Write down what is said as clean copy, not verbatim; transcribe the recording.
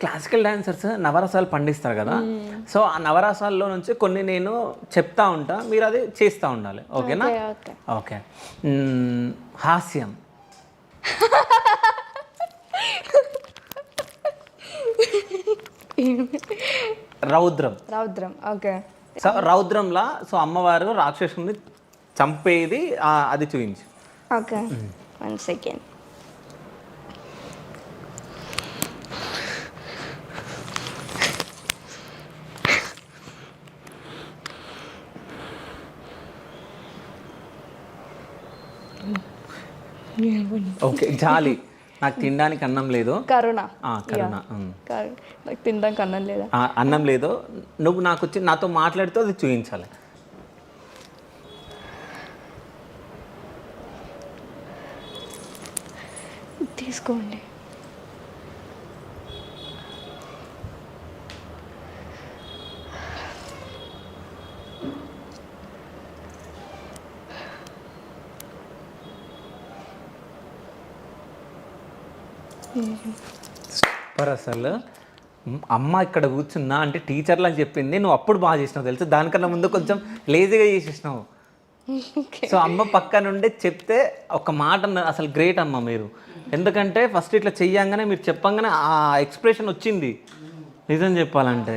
Classical dancers నవరసాలు పండిస్తారు కదా, సో ఆ నవరసాల్లో నుంచి కొన్ని నేను చెప్తా ఉంటా, మీరు అది చేస్తూ ఉండాలి. ఓకేనా? ఓకే. ఓకే. హాస్యం. రౌద్రం. రౌద్రం. ఓకే. సో రౌద్రంలా సో అమ్మవారు రాక్షసుని చంపేది అది చూపించు. Okay, 1 second. ఓకే. జాలి. నాకు తినడానికి అన్నం లేదు. కరుణ. కరుణ. నాకు తినడానికి అన్నం లేదా? అన్నం లేదు, నువ్వు నాకు వచ్చి నాతో మాట్లాడుతూ అది చూపించాలి. తీసుకోండి. సూపర్ అసలు. అమ్మ ఇక్కడ కూర్చున్నా అంటే టీచర్లా చెప్పింది, నువ్వు అప్పుడు బాగా చేసినావు తెలుసు, దానికన్నా ముందు కొంచెం లేజీగా చేసేసినావు. సో అమ్మ పక్క నుండి చెప్తే ఒక మాట అసలు గ్రేట్ అమ్మ మీరు. ఎందుకంటే ఫస్ట్ ఇట్లా చెయ్యంగానే మీరు చెప్పంగానే ఆ ఎక్స్ప్రెషన్ వచ్చింది నిజం చెప్పాలంటే.